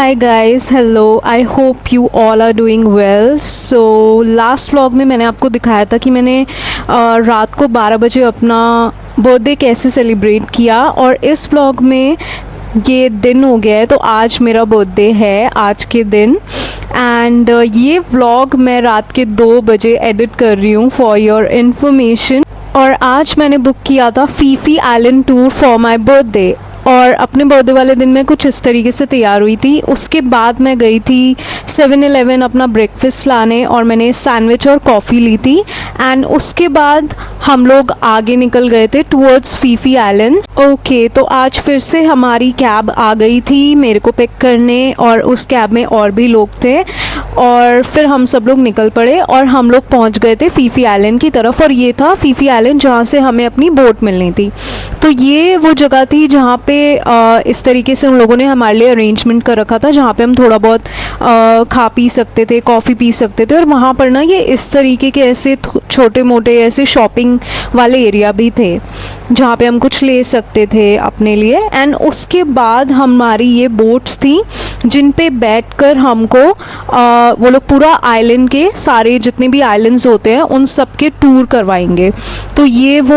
Hi guys, hello. I hope you all are doing well. So last vlog में मैंने आपको दिखाया था कि मैंने रात को 12 बजे अपना बर्थडे कैसे सेलिब्रेट किया, और इस व्लॉग में ये दिन हो गया है। तो आज मेरा बर्थडे है, आज के दिन। एंड ये व्लॉग मैं रात के 2 बजे एडिट कर रही हूँ फॉर योर इन्फॉर्मेशन। और आज मैंने बुक किया था Phi Phi island tour for my birthday, और अपने बर्थडे वाले दिन मैं कुछ इस तरीके से तैयार हुई थी। उसके बाद मैं गई थी 7-Eleven अपना ब्रेकफास्ट लाने, और मैंने सैंडविच और कॉफ़ी ली थी। एंड उसके बाद हम लोग आगे निकल गए थे टूवर्ड्स फीफी आइलैंड। ओके, तो आज फिर से हमारी कैब आ गई थी मेरे को पिक करने, और उस कैब में और भी लोग थे। और फिर हम सब लोग निकल पड़े और हम लोग पहुंच गए थे फीफी आइलैंड की तरफ। और ये था फीफी आइलैंड जहाँ से हमें अपनी बोट मिलनी थी। तो ये वो जगह थी जहाँ पे इस तरीके से उन लोगों ने हमारे लिए अरेंजमेंट कर रखा था, जहाँ पे हम थोड़ा बहुत खा पी सकते थे, कॉफ़ी पी सकते थे। और वहाँ पर ना ये इस तरीके के ऐसे छोटे मोटे ऐसे शॉपिंग वाले एरिया भी थे जहाँ पे हम कुछ ले सकते थे अपने लिए। एंड उसके बाद हमारी ये बोट्स थी जिन पे बैठकर हमको वो लोग पूरा आइलैंड के सारे जितने भी आइलैंड्स होते हैं उन सब के टूर करवाएंगे। तो ये वो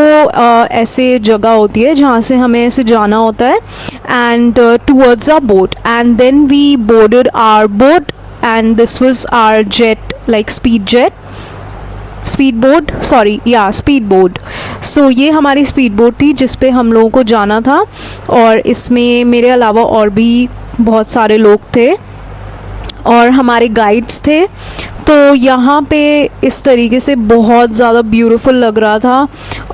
ऐसे जगह होती है जहाँ से हमें ऐसे जाना होता है and towards our boat. And then we boarded our boat and this was our jet, like speed boat. So ये हमारी स्पीड बोट थी जिस पे हम लोगों को जाना था, और इसमें मेरे अलावा और भी बहुत सारे लोग थे और हमारे गाइड्स थे। तो यहाँ पे इस तरीके से बहुत ज़्यादा ब्यूटीफुल लग रहा था,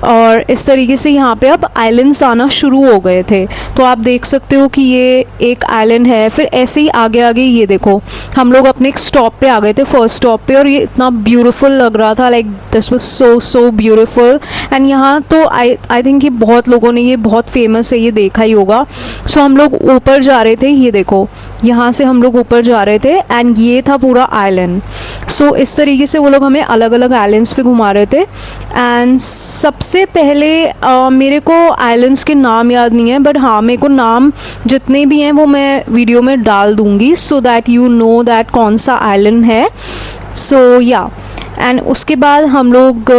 और इस तरीके से यहाँ पे अब आइलैंड्स आना शुरू हो गए थे। तो आप देख सकते हो कि ये एक आइलैंड है, फिर ऐसे ही आगे आगे ये देखो हम लोग अपने एक स्टॉप पे आ गए थे, फर्स्ट स्टॉप पे। और ये इतना ब्यूटीफुल लग रहा था, like this was so beautiful. And यहाँ तो आई थिंक ये बहुत लोगों ने, ये बहुत फेमस है, ये देखा ही होगा। सो हम लोग ऊपर जा रहे थे, ये देखो यहाँ से हम लोग ऊपर जा रहे थे, एंड ये था पूरा आइलैंड। सो इस तरीके से वो लोग हमें अलग अलग आइलैंड्स पे घुमा रहे थे। एंड सबसे पहले मेरे को आइलैंड्स के नाम याद नहीं है, बट हाँ मेरे को नाम जितने भी हैं वो मैं वीडियो में डाल दूँगी, so that you know that कौन सा आइलैंड है। सो या एंड उसके बाद हम लोग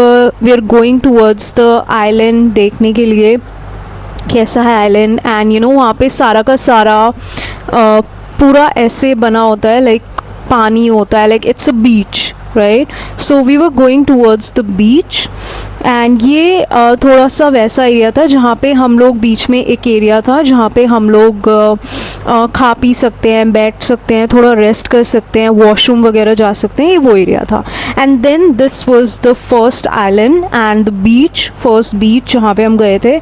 we are going towards the island देखने के लिए कैसा है आइलैंड। एंड यू नो वहाँ पे सारा का सारा पूरा ऐसे बना होता है, लाइक पानी होता है, like it's a beach, right. So we were going towards the beach. And ये थोड़ा सा वैसा एरिया था जहाँ पे हम लोग, बीच में एक एरिया था जहाँ पे हम लोग खा पी सकते हैं, बैठ सकते हैं, थोड़ा रेस्ट कर सकते हैं, वॉशरूम वगैरह जा सकते हैं, ये वो एरिया था। And then this was the first island and the beach, first beach जहाँ पे हम गए थे।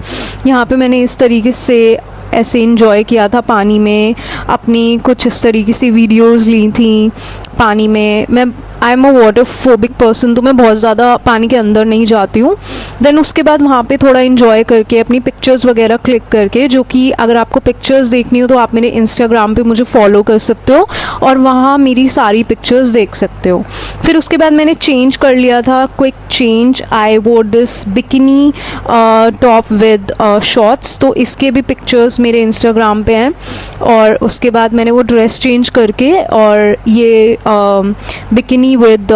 यहाँ पे मैंने इस तरीके से ऐसे इंजॉय किया था पानी में, अपनी कुछ इस तरीके से वीडियोस ली थी पानी में। I am a water phobic person, तो मैं बहुत ज़्यादा पानी के अंदर नहीं जाती हूँ। देन उसके बाद वहाँ पे थोड़ा इन्जॉय करके अपनी पिक्चर्स वगैरह क्लिक करके, जो कि अगर आपको पिक्चर्स देखनी हो तो आप मेरे इंस्टाग्राम पे मुझे फॉलो कर सकते हो और वहाँ मेरी सारी पिक्चर्स देख सकते हो। फिर उसके बाद मैंने चेंज कर लिया था, quick change. I wore this bikini top with shorts, तो इसके भी पिक्चर्स मेरे इंस्टाग्राम पे हैं। और उसके बाद मैंने वो ड्रेस चेंज करके और ये bikini with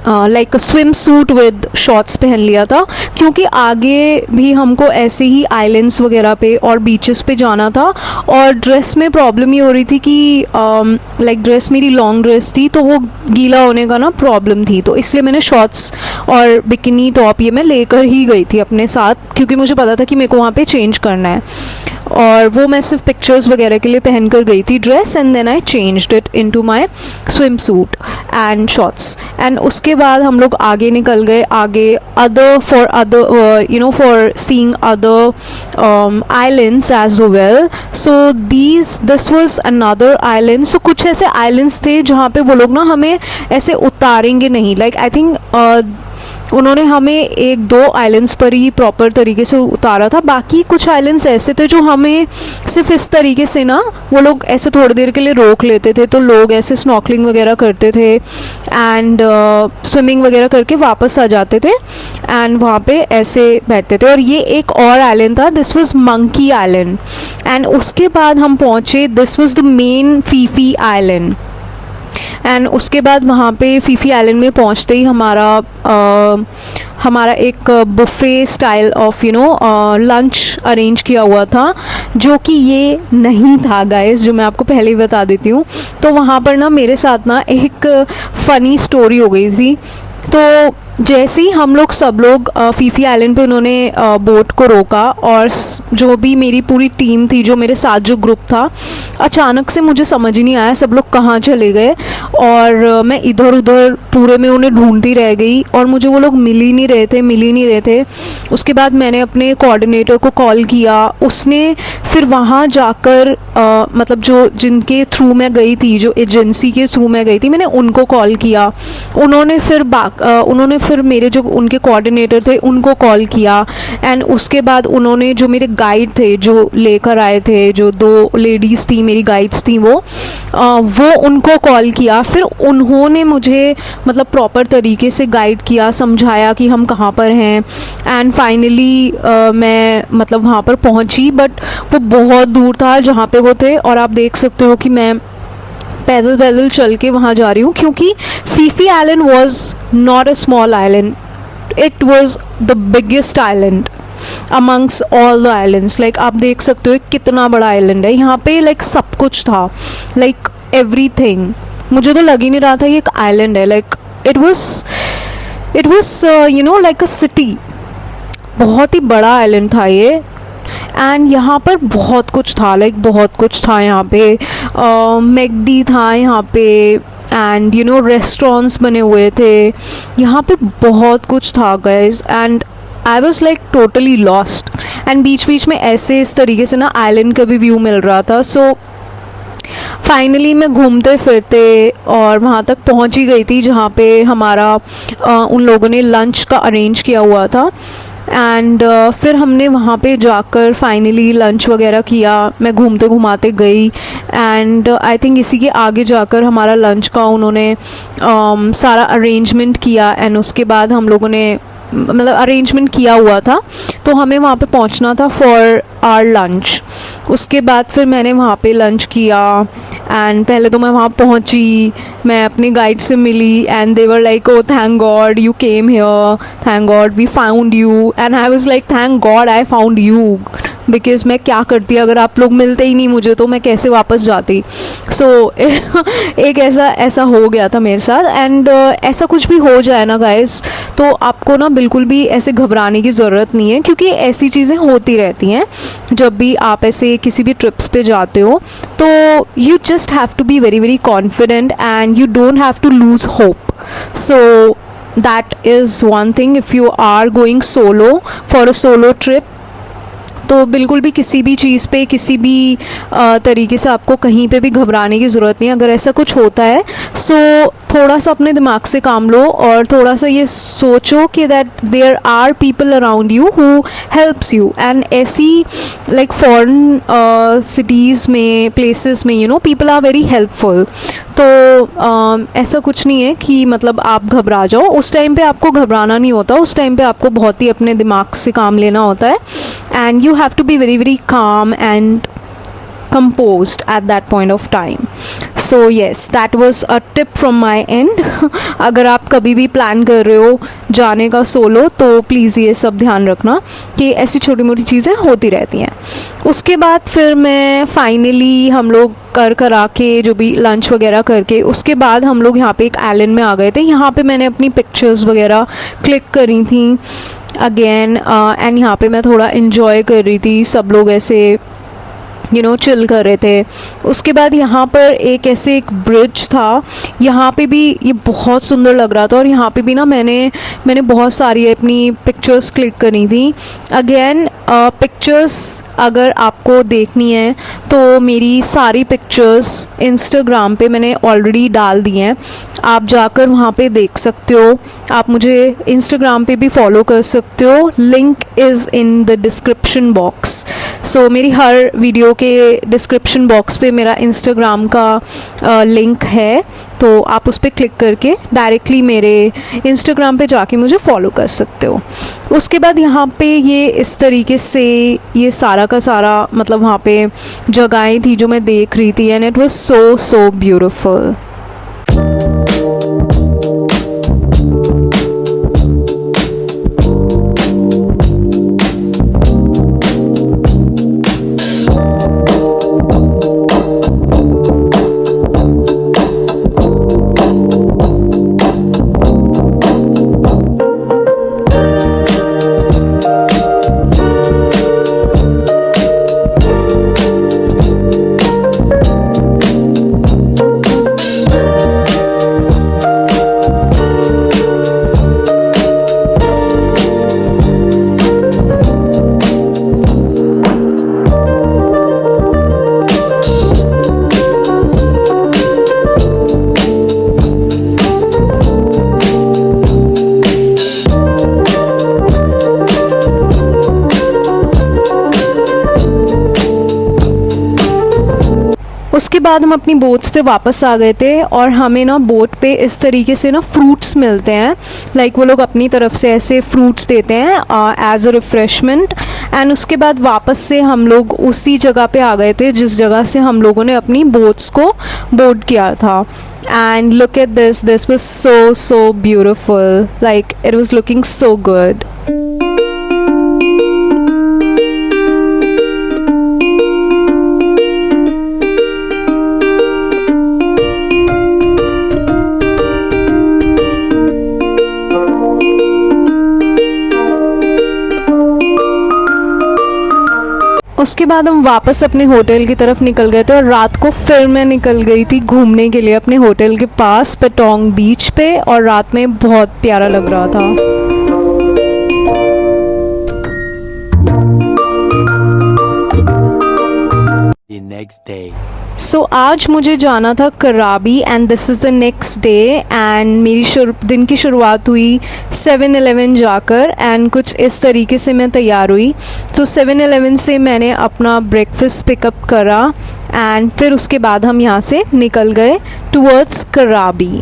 like swim suit with shorts पहन लिया था, क्योंकि आगे भी हमको ऐसे ही आइलैंड्स वगैरह पे और बीचेस पे जाना था। और ड्रेस में प्रॉब्लम ये हो रही थी कि लाइक ड्रेस मेरी लॉन्ग ड्रेस थी, तो वो गीला होने का ना प्रॉब्लम थी, तो इसलिए मैंने शॉर्ट्स और बिकिनी टॉप ये मैं लेकर ही गई थी अपने साथ, क्योंकि मुझे पता था कि मेरे को वहाँ पे चेंज करना है। और वो मैं सिर्फ पिक्चर्स वगैरह के लिए पहन कर गई थी dress. And then I changed it into my swimsuit and shorts. And उसके बाद हम लोग आगे निकल गए, आगे for seeing other islands as well. So this was another island. So कुछ ऐसे आइलैंड्स थे जहाँ पे वो लोग ना हमें ऐसे उतारेंगे नहीं, लाइक आई थिंक उन्होंने हमें 1-2 आइलैंड्स पर ही प्रॉपर तरीके से उतारा था। बाकी कुछ आइलैंड्स ऐसे थे जो हमें सिर्फ इस तरीके से ना वो लोग ऐसे थोड़ी देर के लिए रोक लेते थे, तो लोग ऐसे स्नॉर्कलिंग वगैरह करते थे एंड स्विमिंग वगैरह करके वापस आ जाते थे एंड वहाँ पे ऐसे बैठते थे। और ये एक और आइलैंड था, this was monkey island. And उसके बाद हम पहुँचे, this was the main Phi Phi island. And उसके बाद वहाँ पे फीफी आइलैंड में पहुँचते ही हमारा एक buffet style of lunch arrange किया हुआ था, जो कि ये नहीं था गाइस, जो मैं आपको पहले ही बता देती हूँ। तो वहाँ पर ना मेरे साथ ना एक फ़नी स्टोरी हो गई थी। तो जैसे ही हम लोग सब लोग फीफी आइलैंड पे उन्होंने बोट को रोका, और जो भी मेरी पूरी टीम थी, जो मेरे साथ जो ग्रुप था, अचानक से मुझे समझ ही नहीं आया सब लोग कहाँ चले गए। और मैं इधर उधर पूरे में उन्हें ढूंढती रह गई, और मुझे वो लोग मिल ही नहीं रहे थे। उसके बाद मैंने अपने कोऑर्डिनेटर को कॉल किया, उसने फिर वहाँ जाकर मतलब जो जिनके थ्रू मैं गई थी, जो एजेंसी के थ्रू मैं गई थी, मैंने उनको कॉल किया। उन्होंने फिर मेरे जो उनके कोऑर्डिनेटर थे उनको कॉल किया। एंड उसके बाद उन्होंने जो मेरे गाइड थे, जो लेकर आए थे, जो 2 लेडीज़ थी मेरी गाइड्स थी, वो उनको कॉल किया। फिर उन्होंने मुझे मतलब प्रॉपर तरीके से गाइड किया, समझाया कि हम कहाँ पर हैं। एंड फाइनली मैं मतलब वहाँ पर पहुँची, बट वो बहुत दूर था जहाँ पे वो थे। और आप देख सकते हो कि मैं पैदल चल के वहाँ जा रही हूँ, क्योंकि Phi Phi island was not a small island, it was the biggest island amongst all the islands. Like आप देख सकते हो कितना बड़ा आइलैंड है। यहाँ पे लाइक सब कुछ था, लाइक एवरीथिंग। मुझे तो लग ही नहीं रहा था ये एक आइलैंड है। Like it was like a city. बहुत ही बड़ा आइलैंड था ये। एंड यहाँ पर बहुत कुछ था, लाइक बहुत कुछ था यहाँ पे। मैकडी था यहाँ पे, एंड रेस्टोरेंट्स बने हुए थे यहाँ पे, बहुत कुछ था guys. And I was like totally lost. And बीच बीच में ऐसे इस तरीके से ना आइलैंड का भी व्यू मिल रहा था। सो फाइनली मैं घूमते फिरते और वहाँ तक पहुँच ही गई थी जहाँ पे हमारा उन लोगों ने लंच का अरेंज किया हुआ था। एंड फिर हमने वहाँ पे जाकर फाइनली लंच वगैरह किया। मैं घूमते घुमाते गई, एंड आई थिंक इसी के आगे जाकर हमारा लंच का उन्होंने सारा अरेंजमेंट किया। एंड उसके बाद हम लोगों ने मतलब अरेंजमेंट किया हुआ था, तो हमें वहाँ पे पहुँचना था फॉर आवर लंच। उसके बाद फिर मैंने वहाँ पे लंच किया। एंड पहले तो मैं वहाँ पहुँची, मैं अपनी गाइड से मिली, and they were like, oh thank God you came here, thank God we found you. And I was like thank God I found you, because मैं क्या करती अगर आप लोग मिलते ही नहीं मुझे, तो मैं कैसे वापस जाती। सो एक ऐसा हो गया था मेरे साथ। एंड ऐसा कुछ भी हो जाए ना गाइस, तो आपको ना बिल्कुल भी ऐसे घबराने की ज़रूरत नहीं है, क्योंकि ऐसी चीज़ें होती रहती हैं जब भी आप ऐसे किसी भी ट्रिप्स पे जाते हो। तो you just have to be very very confident, and you don't have to lose hope. So that is one thing. If you are going solo for a solo trip, तो बिल्कुल भी किसी भी चीज़ पे, किसी भी तरीके से आपको कहीं पे भी घबराने की ज़रूरत नहीं है। अगर ऐसा कुछ होता है, सो थोड़ा सा अपने दिमाग से काम लो, और थोड़ा सा ये सोचो कि that there are people around you who helps you. And ऐसी लाइक फॉरेन सिटीज़ में, प्लेसेस में पीपल आर वेरी हेल्पफुल। तो ऐसा कुछ नहीं है कि मतलब आप घबरा जाओ। उस टाइम पे आपको घबराना नहीं होता, उस टाइम पे आपको बहुत ही अपने दिमाग से काम लेना होता है। And you have to be very very calm and composed at that point of time. So yes, that was a tip from my end. अगर आप कभी भी प्लान कर रहे हो जाने का सोलो, तो प्लीज़ ये सब ध्यान रखना कि ऐसी छोटी मोटी चीज़ें होती रहती हैं। उसके बाद फिर मैं फाइनली हम लोग कर आके जो भी लंच वगैरह करके, उसके बाद हम लोग यहाँ पे एक आइलैंड में आ गए थे। यहाँ पे मैंने अपनी पिक्चर्स वगैरह क्लिक करी थी अगेन, एंड यहाँ पे मैं थोड़ा इन्जॉय कर रही थी। सब लोग ऐसे चिल कर रहे थे। उसके बाद यहाँ पर एक ब्रिज था, यहाँ पे भी ये बहुत सुंदर लग रहा था, और यहाँ पे भी ना मैंने बहुत सारी अपनी पिक्चर्स क्लिक करी थी। अगेन पिक्चर्स अगर आपको देखनी है तो मेरी सारी पिक्चर्स इंस्टाग्राम पे मैंने ऑलरेडी डाल दी हैं, आप जाकर वहाँ पे देख सकते हो। आप मुझे इंस्टाग्राम पे भी फॉलो कर सकते हो, link is in the description box. So मेरी हर वीडियो के डिस्क्रिप्शन बॉक्स पे मेरा इंस्टाग्राम का लिंक है, तो आप उस पर क्लिक करके डायरेक्टली मेरे इंस्टाग्राम पे जाके मुझे फॉलो कर सकते हो। उसके बाद यहाँ पे ये इस तरीके से ये सारा का सारा मतलब वहाँ पे जगहें थी जो मैं देख रही थी, and it was so so beautiful. उसके बाद हम अपनी बोट्स पे वापस आ गए थे, और हमें ना बोट पे इस तरीके से ना फ्रूट्स मिलते हैं, लाइक वो लोग अपनी तरफ से ऐसे फ्रूट्स देते हैं एज अ रिफ़्रेशमेंट। एंड उसके बाद वापस से हम लोग उसी जगह पे आ गए थे जिस जगह से हम लोगों ने अपनी बोट्स को बोर्ड किया था। And look at this was so so beautiful, like it was looking so good. उसके बाद हम वापस अपने होटल की तरफ निकल गए थे, और रात को फिर मैं निकल गई थी घूमने के लिए अपने होटल के पास पेटोंग बीच पे, और रात में बहुत प्यारा लग रहा था। सो आज मुझे जाना था कराबी, and this is the next day, and मेरी दिन की शुरुआत हुई 7-Eleven जाकर, एंड कुछ इस तरीके से मैं तैयार हुई। तो 7-Eleven से मैंने अपना ब्रेकफास्ट पिकअप करा, एंड फिर उसके बाद हम यहाँ से निकल गए टुवर्ड्स कराबी।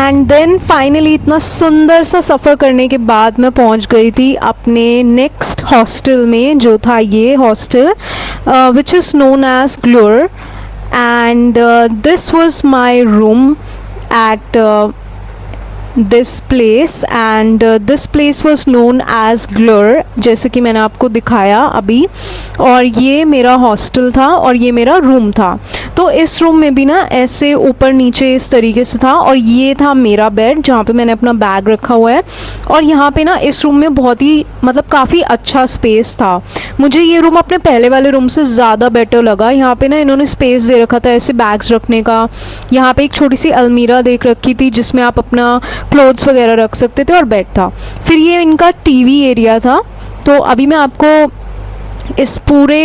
एंड देन फाइनली इतना सुंदर सा सफ़र करने के बाद मैं पहुंच गई थी अपने नेक्स्ट हॉस्टल में, जो था ये hostel which is known as ग्लोर, and this was my room at this place, and this place was known as ग्लोर, जैसे कि मैंने आपको दिखाया अभी। और ये मेरा हॉस्टल था और ये मेरा रूम था। तो इस रूम में भी ना ऐसे ऊपर नीचे इस तरीके से था, और ये था मेरा बेड जहाँ पे मैंने अपना बैग रखा हुआ है। और यहाँ पे ना इस रूम में बहुत ही मतलब काफ़ी अच्छा स्पेस था। मुझे ये रूम अपने पहले वाले रूम से ज़्यादा बेटर लगा। यहाँ पे ना इन्होंने स्पेस दे रखा था ऐसे बैग्स रखने का। यहाँ पे एक छोटी सी अलमीरा देख रखी थी जिसमें आप अपना क्लोथ्स वगैरह रख सकते थे, और बेड था। फिर ये इनका टीवी एरिया था। तो अभी मैं आपको इस पूरे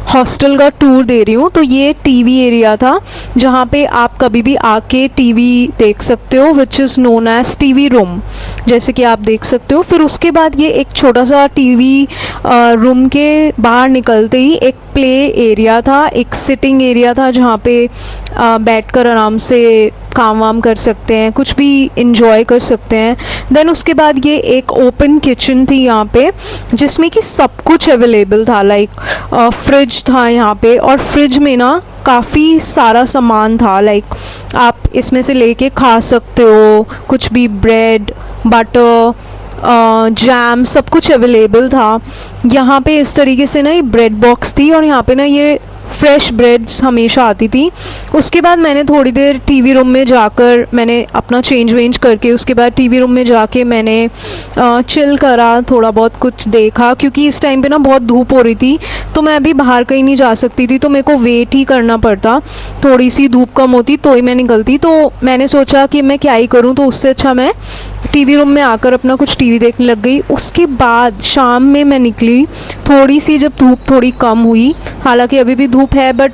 हॉस्टल का टूर दे रही हूँ। तो ये टीवी एरिया था जहाँ पे आप कभी भी आके टीवी देख सकते हो, which is known as TV room, जैसे कि आप देख सकते हो। फिर उसके बाद ये एक छोटा सा टीवी रूम के बाहर निकलते ही एक प्ले एरिया था, एक सिटिंग एरिया था जहाँ पे बैठकर आराम से काम वाम कर सकते हैं, कुछ भी इंजॉय कर सकते हैं। देन उसके बाद ये एक ओपन किचन थी यहाँ पे, जिसमें कि सब कुछ अवेलेबल था, लाइक फ्रिज था यहाँ पे, और फ्रिज में ना काफ़ी सारा सामान था, लाइक आप इसमें से लेके खा सकते हो कुछ भी, ब्रेड, बटर, जैम सब कुछ अवेलेबल था। यहाँ पे इस तरीके से ना ये ब्रेड बॉक्स थी और यहाँ पे ना ये फ्रेश ब्रेड्स हमेशा आती थी। उसके बाद मैंने थोड़ी देर टीवी रूम में जाकर मैंने अपना चेंज वेंज करके उसके बाद टीवी रूम में जाके मैंने चिल करा, थोड़ा बहुत कुछ देखा, क्योंकि इस टाइम पे ना बहुत धूप हो रही थी तो मैं अभी बाहर कहीं नहीं जा सकती थी, तो मेरे को वेट ही करना पड़ता। थोड़ी सी धूप कम होती तो ही मैं निकलती, तो मैंने सोचा कि मैं क्या ही करूँ, तो उससे अच्छा मैं टीवी रूम में आकर अपना कुछ टीवी देखने लग गई। उसके बाद शाम में मैं निकली, थोड़ी सी जब धूप थोड़ी कम हुई, हालांकि अभी भी धूप है बट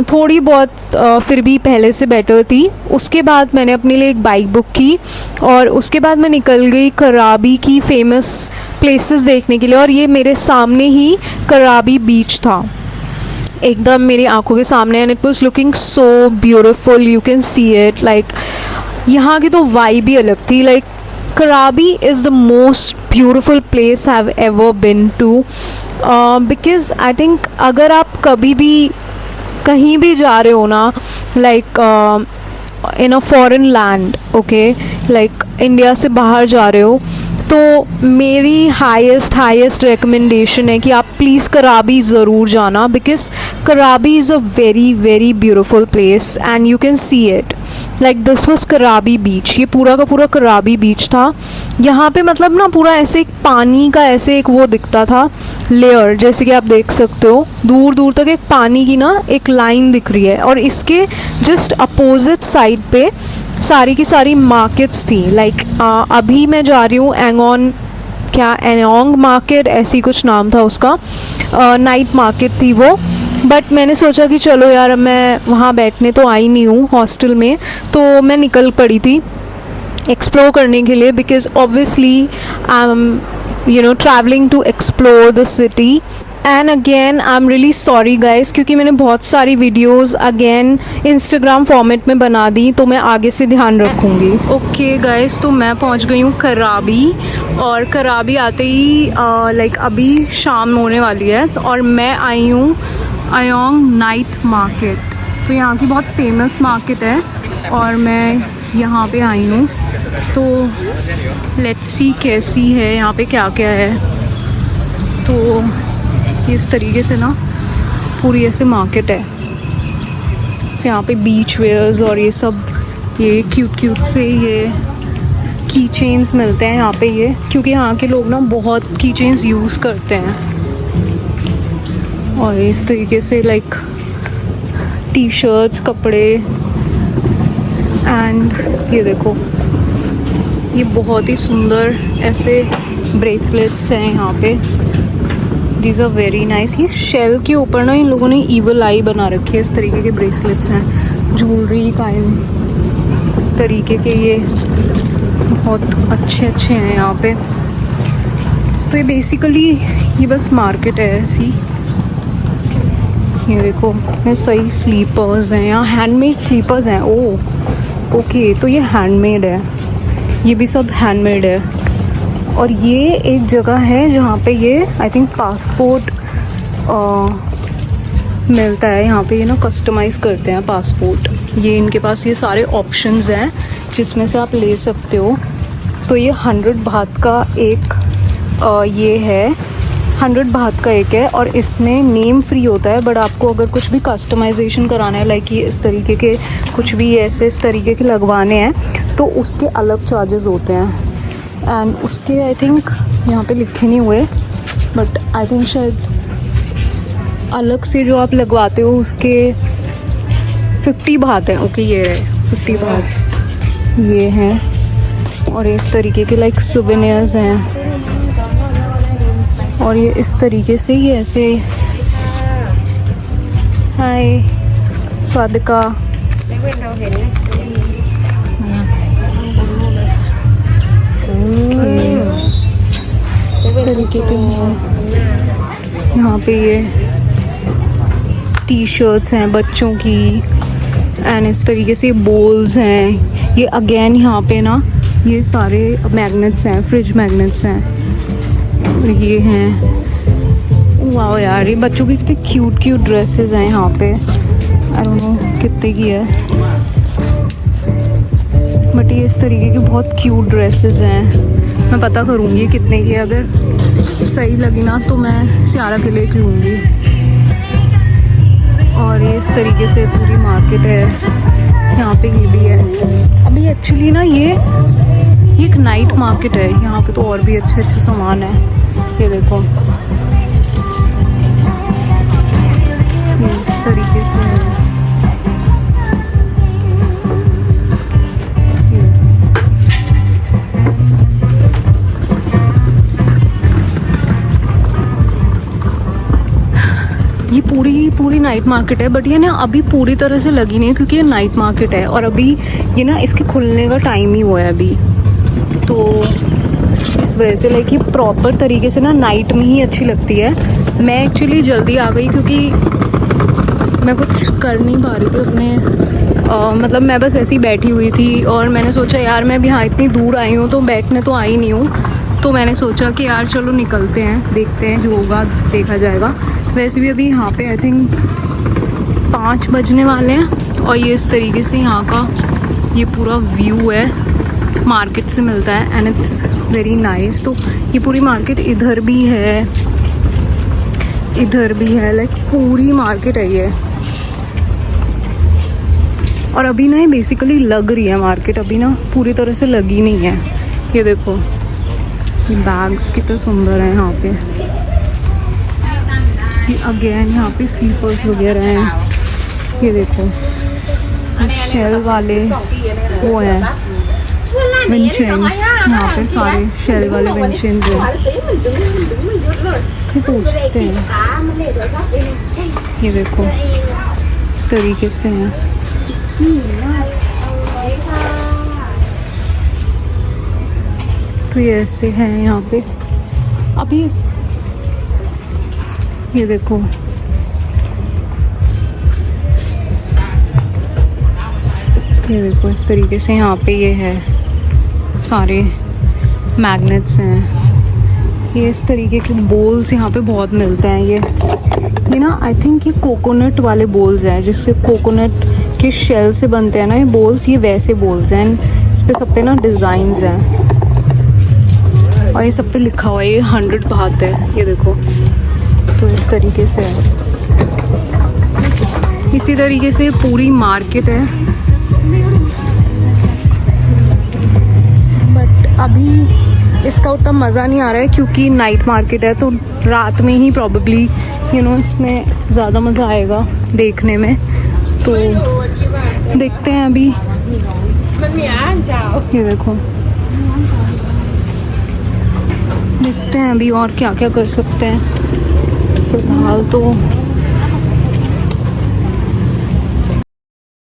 थोड़ी बहुत फिर भी पहले से बेटर थी। उसके बाद मैंने अपने लिए एक बाइक बुक की और उसके बाद मैं निकल गई कराबी की फेमस प्लेसेस देखने के लिए। और ये मेरे सामने ही कराबी बीच था, एकदम मेरी आंखों के सामने, and it was looking so beautiful, you can see it. Like यहाँ की तो वाइब ही अलग थी। Like Krabi is the most beautiful place I have ever been to, because I think अगर आप कभी भी कहीं भी जा रहे हो ना, like in a foreign land, okay, like India से बाहर जा रहे हो, तो मेरी हाईएस्ट रिकमेंडेशन है कि आप प्लीज़ कराबी ज़रूर जाना, बिकॉज कराबी is a very very beautiful place and you can see it. Like this was कराबी बीच, ये पूरा का पूरा कराबी बीच था। यहाँ पे मतलब ना पूरा ऐसे एक पानी का ऐसे एक वो दिखता था लेयर, जैसे कि आप देख सकते हो दूर दूर तक एक पानी की ना एक लाइन दिख रही है, और इसके जस्ट अपोजिट साइड पे सारी की सारी मार्केट्स थी। लाइक अभी मैं जा रही हूँ एनोंग मार्केट, ऐसी कुछ नाम था उसका, नाइट मार्केट थी वो। बट मैंने सोचा कि चलो यार, अब मैं वहाँ बैठने तो आई नहीं हूँ हॉस्टल में, तो मैं निकल पड़ी थी एक्सप्लोर करने के लिए, because obviously I am travelling to explore the city. And again I am really sorry guys, क्योंकि मैंने बहुत सारी वीडियोस अगेन इंस्टाग्राम फॉर्मेट में बना दी, तो मैं आगे से ध्यान रखूँगी। ओके गाइस, तो मैं पहुँच गई हूँ कराबी, और कराबी आते ही लाइक अभी शाम होने वाली है, और मैं आई हूँ अयोंग नाइट मार्केट। तो यहाँ की बहुत फेमस मार्केट है और मैं यहाँ पे आई हूँ, तो लेट्स सी कैसी है, यहाँ पे क्या क्या है। तो इस तरीके से ना पूरी ऐसे मार्केट है, से यहाँ पे बीच वेयर्स और ये सब, ये क्यूट से ये की चेन्स मिलते हैं यहाँ पे, ये क्योंकि यहाँ के लोग ना बहुत की चेन्स यूज़ करते हैं। और इस तरीके से लाइक टी शर्ट्स, कपड़े, एंड ये देखो ये बहुत ही सुंदर ऐसे ब्रेसलेट्स हैं यहाँ पे, दीज आर वेरी नाइस। ये शेल के ऊपर ना इन लोगों ने ईवल आई बना रखी है, इस तरीके के ब्रेसलेट्स हैं, ज्वेलरी काइंड इस तरीके के, ये बहुत अच्छे हैं यहाँ पे। तो ये बेसिकली ये बस मार्केट है ऐसी। ये देखो ये सही स्लीपर्स हैं, यहाँ हैंडमेड स्लीपर्स हैं। ओह ओके, तो ये हैंडमेड है, ये भी सब हैंडमेड है। और ये एक जगह है जहाँ पे ये आई थिंक पासपोर्ट मिलता है, यहाँ पे ये ना कस्टमाइज़ करते हैं पासपोर्ट। ये इनके पास ये सारे ऑप्शंस हैं जिसमें से आप ले सकते हो। तो ये 100 बात का एक ये है, 100 बात का एक है, और इसमें नेम फ्री होता है। बट आपको अगर कुछ भी कस्टमाइजेशन कराना है, लाइक ये इस तरीके के कुछ भी ऐसे इस तरीके के लगवाने हैं, तो उसके अलग चार्जेस होते हैं। एंड उसके आई थिंक यहाँ पे लिखे नहीं हुए, बट आई थिंक शायद अलग से जो आप लगवाते हो उसके 50 बात है। ओके, ये रहे 50 बात ये हैं। और इस तरीके के लाइक सुवेनियर्स हैं, और ये इस तरीके से ही ऐसे। हाय स्वादिका, इस तरीके के हैं यहाँ पे। ये टी शर्ट्स हैं बच्चों की, एंड इस तरीके से बोल्स हैं। ये अगेन यहाँ पे ना ये सारे मैग्नेट्स हैं, फ्रिज मैग्नेट्स हैं। ये हैं, वाह यार, ये बच्चों की कितनी क्यूट ड्रेसेस हैं यहाँ पे। आई डोंट नो कितने की है, बट ये इस तरीके की बहुत क्यूट ड्रेसेस हैं। मैं पता करूँगी कितने की है, अगर सही लगी ना तो मैं सियारा के लिए लूँगी। और ये इस तरीके से पूरी मार्केट है, यहाँ पे ये भी है। अभी एक्चुअली ना ये एक नाइट मार्केट है, यहाँ पे तो और भी अच्छे अच्छे सामान है। ये देखो इस तरीके से है। ये पूरी नाइट मार्केट है, बट ये ना अभी पूरी तरह से लगी नहीं है क्योंकि ये नाइट मार्केट है और अभी ये ना इसके खुलने का टाइम ही हुआ है अभी, तो इस वजह से लाइक ये प्रॉपर तरीके से ना नाइट में ही अच्छी लगती है। मैं एक्चुअली जल्दी आ गई क्योंकि मैं कुछ कर नहीं पा रही थी अपने मतलब मैं बस ऐसी बैठी हुई थी और मैंने सोचा यार मैं भी यहाँ इतनी दूर आई हूँ तो बैठने तो आई नहीं हूँ, तो मैंने सोचा कि यार चलो निकलते हैं, देखते हैं जो होगा देखा जाएगा। वैसे भी अभी यहाँ पे आई थिंक 5 बजने वाले हैं और ये इस तरीके से यहाँ का ये पूरा व्यू है, मार्केट से मिलता है एंड इट्स वेरी नाइस। तो ये पूरी मार्केट इधर भी है, इधर भी है, लाइक पूरी मार्केट है ये। और अभी ना ये बेसिकली लग रही है मार्केट, अभी ना पूरी तरह से लगी नहीं है। ये देखो ये बैग्स कितने सुंदर हैं यहाँ पे, ये अगेन यहाँ पे स्लीपर्स वगैरह हैं। ये देखो शेल वाले वो हैं विंचेंस, यहाँ पे सारे शेल वाले विंचेंस हैं। ये पूछते हैं, ये देखो इस तरीके से हैं। तो ये ऐसे हैं यहाँ पे अभी। ये देखो ये देखो इस तरीके से यहाँ पे ये है, सारे मैग्नेट्स हैं। ये इस तरीके के बोल्स यहाँ पे बहुत मिलते हैं। ये ना आई थिंक ये कोकोनट वाले बोल्स हैं, जिससे कोकोनट के शेल से बनते हैं ना ये बोल्स, ये वैसे बोल्स हैं। इस पे सब पे ना डिज़ाइंस हैं और ये सब पे लिखा हुआ है ये 100 बात है। ये देखो तो इस तरीके से है, इसी तरीके से पूरी मार्केट है। बट अभी इसका उतना मज़ा नहीं आ रहा है क्योंकि नाइट मार्केट है, तो रात में ही प्रॉबेबली इसमें ज़्यादा मज़ा आएगा देखने में। तो देखते हैं अभी। ये देखो देखते हैं अभी और क्या क्या कर सकते हैं फिलहाल तो।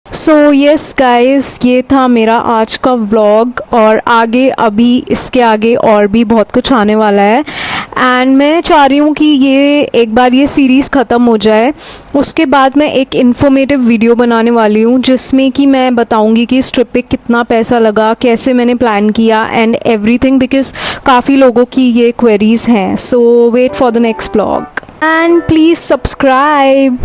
सो यस गाइस, ये था मेरा आज का व्लॉग और आगे अभी इसके आगे और भी बहुत कुछ आने वाला है एंड मैं चाह रही हूँ कि ये एक बार ये सीरीज़ ख़त्म हो जाए, उसके बाद मैं एक इन्फॉर्मेटिव वीडियो बनाने वाली हूँ जिसमें कि मैं बताऊँगी कि इस ट्रिप पे कितना पैसा लगा, कैसे मैंने प्लान किया एंड एवरीथिंग, बिकॉज काफ़ी लोगों की ये क्वेरीज़ हैं। So wait for the next vlog and please subscribe.